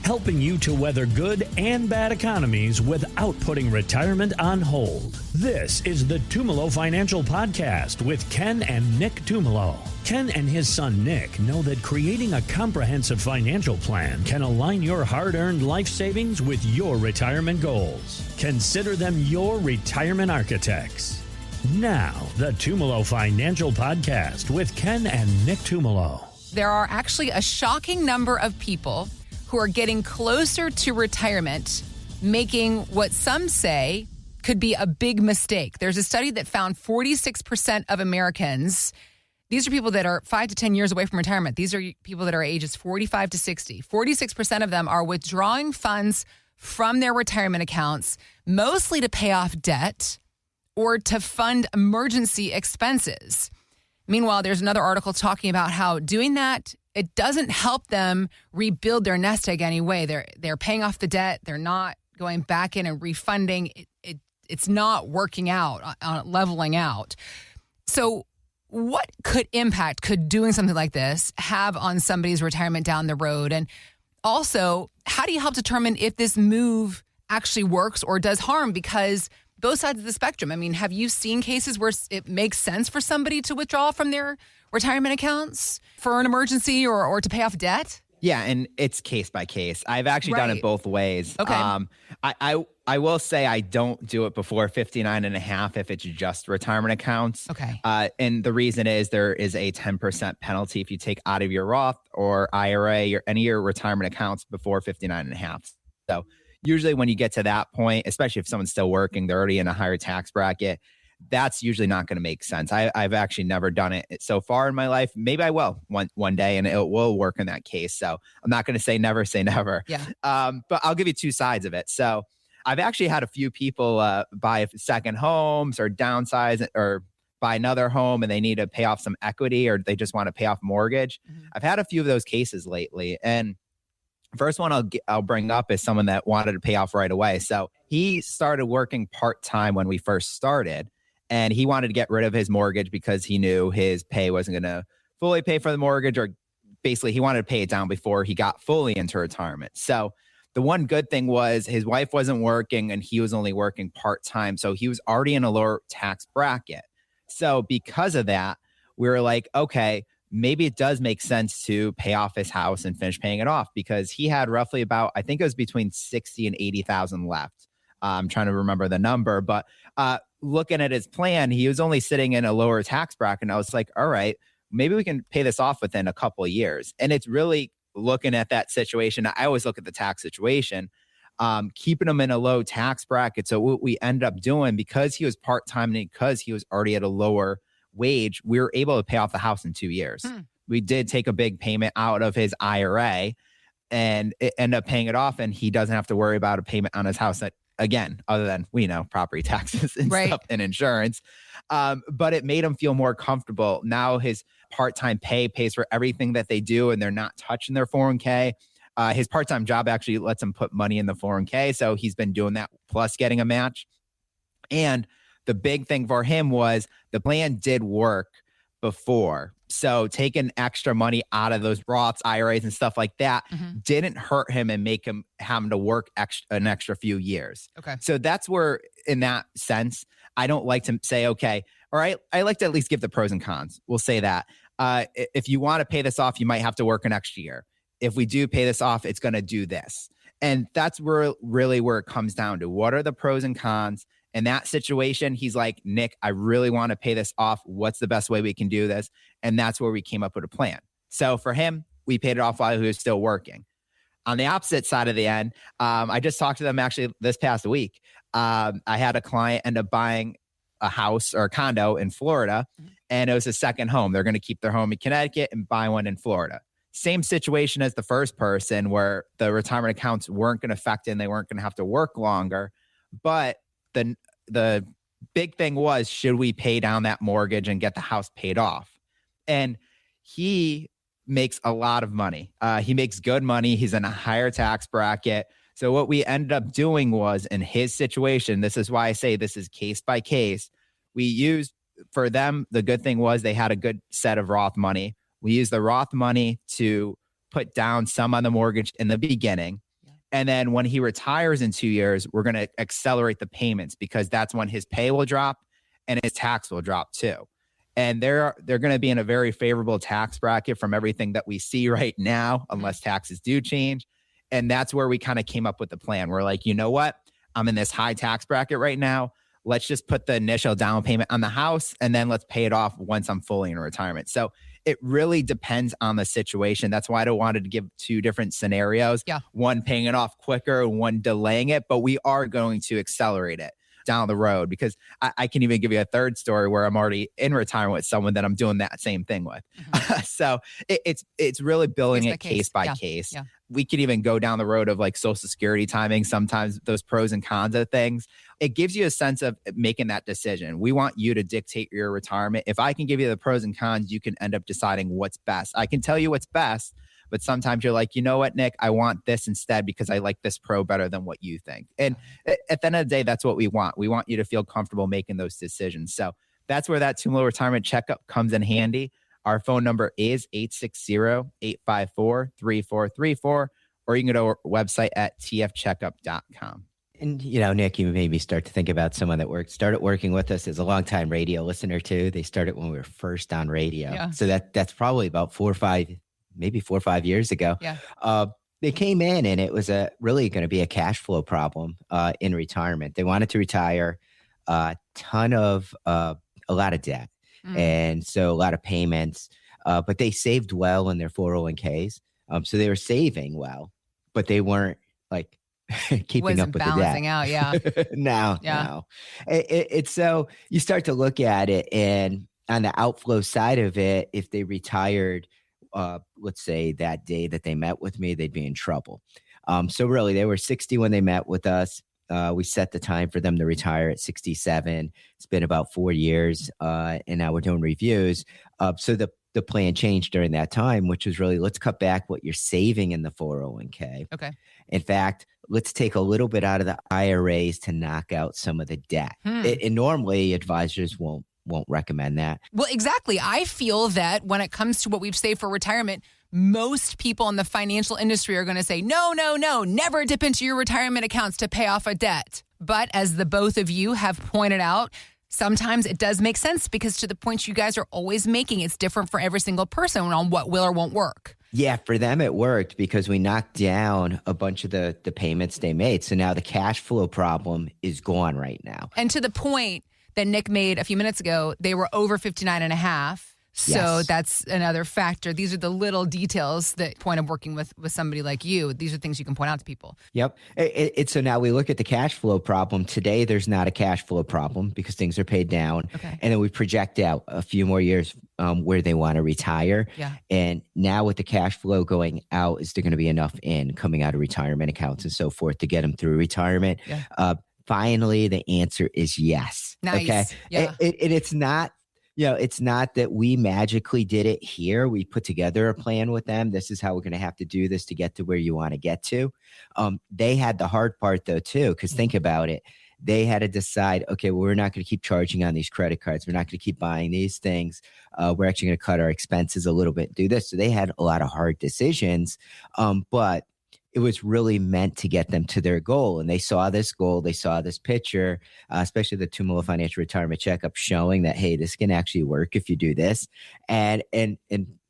helping you to weather good and bad economies without putting retirement on hold. This is the Tumolo Financial Podcast with Ken and Nick Tumolo. Ken and his son Nick know that creating a comprehensive financial plan can align your hard-earned life savings with your retirement goals. Consider them your retirement architects. Now, the Tumolo Financial Podcast with Ken and Nick Tumolo. There are actually a shocking number of people who are getting closer to retirement, making what some say could be a big mistake. There's a study that found 46% of Americans, these are people that are 5 to 10 years away from retirement. These are people that are ages 45 to 60. 46% of them are withdrawing funds from their retirement accounts, mostly to pay off debt or to fund emergency expenses. Meanwhile, there's another article talking about how doing that, it doesn't help them rebuild their nest egg anyway. They're paying off the debt. They're not going back in and refunding. It's not working out, leveling out. So what impact could doing something like this have on somebody's retirement down the road? And also, how do you help determine if this move actually works or does harm? Because both sides of the spectrum. I mean, have you seen cases where it makes sense for somebody to withdraw from their retirement accounts for an emergency or to pay off debt? Yeah, and it's case by case. I've actually done it both ways. Okay. I will say I don't do it before 59 and a half if it's just retirement accounts. Okay. And the reason is there is a 10% penalty if you take out of your Roth or IRA or any of your retirement accounts before 59 and a half. So usually when you get to that point, especially if someone's still working, they're already in a higher tax bracket, that's usually not going to make sense. I've actually never done it so far in my life. Maybe I will one day and it will work in that case. So I'm not going to say never say never. Yeah. But I'll give you two sides of it. So I've actually had a few people buy second homes or downsize or buy another home and they need to pay off some equity or they just want to pay off mortgage. Mm-hmm. I've had a few of those cases lately. And first one I'll bring up is someone that wanted to pay off right away. So he started working part-time when we first started, and he wanted to get rid of his mortgage because he knew his pay wasn't going to fully pay for the mortgage, or basically he wanted to pay it down before he got fully into retirement. So the one good thing was his wife wasn't working and he was only working part-time. So he was already in a lower tax bracket. So because of that, we were like, okay, maybe it does make sense to pay off his house and finish paying it off, because he had roughly about, I think it was between 60 and 80,000 left. I'm trying to remember the number, but looking at his plan, he was only sitting in a lower tax bracket. And I was like, all right, maybe we can pay this off within a couple of years. And it's really looking at that situation. I always look at the tax situation, keeping him in a low tax bracket. So what we ended up doing, because he was part-time and because he was already at a lower wage, we were able to pay off the house in 2 years. We did take a big payment out of his IRA and it ended up paying it off, and he doesn't have to worry about a payment on his house that, again, other than, property taxes and stuff and insurance. But it made him feel more comfortable. Now his part-time pay pays for everything that they do, and they're not touching their 401k. His part-time job actually lets him put money in the 401k. So he's been doing that plus getting a match. And the big thing for him was the plan did work before. So taking extra money out of those Roths, IRAs and stuff like that didn't hurt him and make him having to work an extra few years. Okay. So that's where, in that sense, I don't like to say, okay, all right, I like to at least give the pros and cons. We'll say that. If you want to pay this off, you might have to work an extra year. If we do pay this off, it's going to do this. And that's really where it comes down to. What are the pros and cons? In that situation, he's like, Nick, I really want to pay this off. What's the best way we can do this? And that's where we came up with a plan. So for him, we paid it off while he was still working. On the opposite side of the end, I just talked to them actually this past week. I had a client end up buying a house or a condo in Florida, and it was a second home. They're going to keep their home in Connecticut and buy one in Florida. Same situation as the first person, where the retirement accounts weren't going to affect it and they weren't going to have to work longer. But the big thing was, should we pay down that mortgage and get the house paid off? And he makes a lot of money. He makes good money. He's in a higher tax bracket. So what we ended up doing was, in his situation, this is why I say this is case by case. We used, for them, the good thing was they had a good set of Roth money. We used the Roth money to put down some on the mortgage in the beginning. And then when he retires in 2 years, we're going to accelerate the payments because that's when his pay will drop and his tax will drop too. And they're going to be in a very favorable tax bracket from everything that we see right now, unless taxes do change. And that's where we kind of came up with the plan. We're like, you know what? I'm in this high tax bracket right now. Let's just put the initial down payment on the house and then let's pay it off once I'm fully in retirement. So it really depends on the situation. That's why I wanted to give 2 different scenarios. Yeah. One paying it off quicker, one delaying it, but we are going to accelerate it down the road because I can even give you a third story where I'm already in retirement with someone that I'm doing that same thing with. So it's really building it case by case. Yeah. We could even go down the road of like Social Security timing, sometimes those pros and cons of things. It gives you a sense of making that decision. We want you to dictate your retirement. If I can give you the pros and cons, you can end up deciding what's best. I can tell you what's best, but sometimes you're like, you know what, Nick, I want this instead because I like this pro better than what you think. And at the end of the day, that's what we want. We want you to feel comfortable making those decisions. So that's where that Tumolo retirement checkup comes in handy. Our phone number is 860-854-3434, or you can go to our website at tfcheckup.com. And, Nick, you made me start to think about someone that started working with us as a longtime radio listener too. They started when we were first on radio. Yeah. So that's probably about 4 or 5 years ago. Yeah. They came in and it was really going to be a cash flow problem in retirement. They wanted to retire a lot of debt. And so a lot of payments, but they saved well in their 401ks. So they were saving well, but they weren't like keeping up with the debt. Balancing out, yeah. No. It's so you start to look at it, and on the outflow side of it, if they retired, let's say that day that they met with me, they'd be in trouble. So really, they were 60 when they met with us. We set the time for them to retire at 67. It's been about 4 years, and now we're doing reviews. So the plan changed during that time, which was really, let's cut back what you're saving in the 401k. Okay. In fact, let's take a little bit out of the IRAs to knock out some of the debt. And normally, advisors won't recommend that. Well, exactly. I feel that when it comes to what we've saved for retirement, most people in the financial industry are going to say, no, never dip into your retirement accounts to pay off a debt. But as the both of you have pointed out, sometimes it does make sense because to the point you guys are always making, it's different for every single person on what will or won't work. Yeah, for them it worked because we knocked down a bunch of the payments they made. So now the cash flow problem is gone right now. And to the point that Nick made a few minutes ago, they were over 59 and a half. So that's another factor. These are the little details that point of working with somebody like you. These are things you can point out to people. Yep. So now we look at the cash flow problem. Today, there's not a cash flow problem because things are paid down. Okay. And then we project out a few more years where they want to retire. Yeah. And now with the cash flow going out, is there going to be enough coming out of retirement accounts and so forth to get them through retirement? Yeah. Finally, the answer is yes. Nice. Okay. Yeah. It's not. It's not that we magically did it here. We put together a plan with them. This is how we're going to have to do this to get to where you want to get to. They had the hard part though, too, because think about it. They had to decide, okay, well, we're not going to keep charging on these credit cards. We're not going to keep buying these things. We're actually going to cut our expenses a little bit, do this. So they had a lot of hard decisions, but it was really meant to get them to their goal. And they saw this goal. They saw this picture, especially the Tumolo Financial Retirement Checkup showing that, hey, this can actually work if you do this. And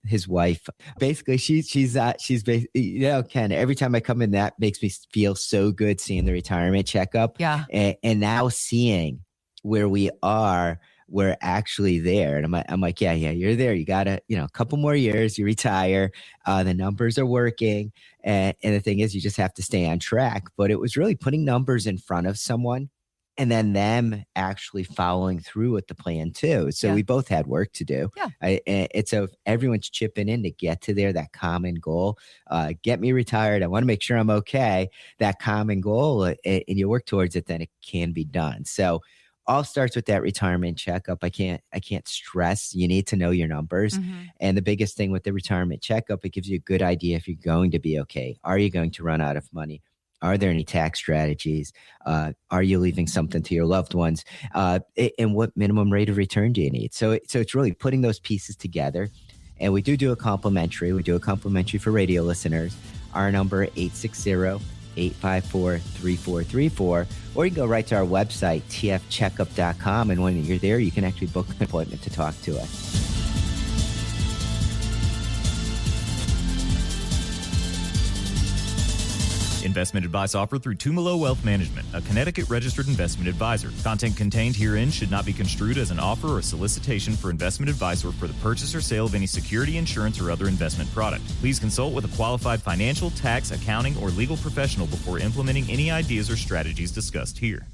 his wife, basically, she's Ken, every time I come in, that makes me feel so good seeing the retirement checkup. Yeah. And now seeing where we are, we're actually there. And I'm like, yeah, you're there. You got to, a couple more years, you retire. The numbers are working. And the thing is, you just have to stay on track. But it was really putting numbers in front of someone and then them actually following through with the plan too. So we both had work to do. Yeah. So everyone's chipping in to get to that common goal. Get me retired. I want to make sure I'm okay. That common goal, and you work towards it, then it can be done. So all starts with that retirement checkup. I can't stress, you need to know your numbers. Mm-hmm. And the biggest thing with the retirement checkup, it gives you a good idea if you're going to be okay. Are you going to run out of money? Are there any tax strategies? Are you leaving something to your loved ones? And what minimum rate of return do you need? So it's really putting those pieces together. And we do a complimentary. We do a complimentary for radio listeners. Our number, 854-3434, or you can go right to our website, tfcheckup.com, and when you're there, you can actually book an appointment to talk to us. Investment advice offered through Tumolo Wealth Management, a Connecticut-registered investment advisor. Content contained herein should not be construed as an offer or solicitation for investment advice or for the purchase or sale of any security, insurance, or other investment product. Please consult with a qualified financial, tax, accounting, or legal professional before implementing any ideas or strategies discussed here.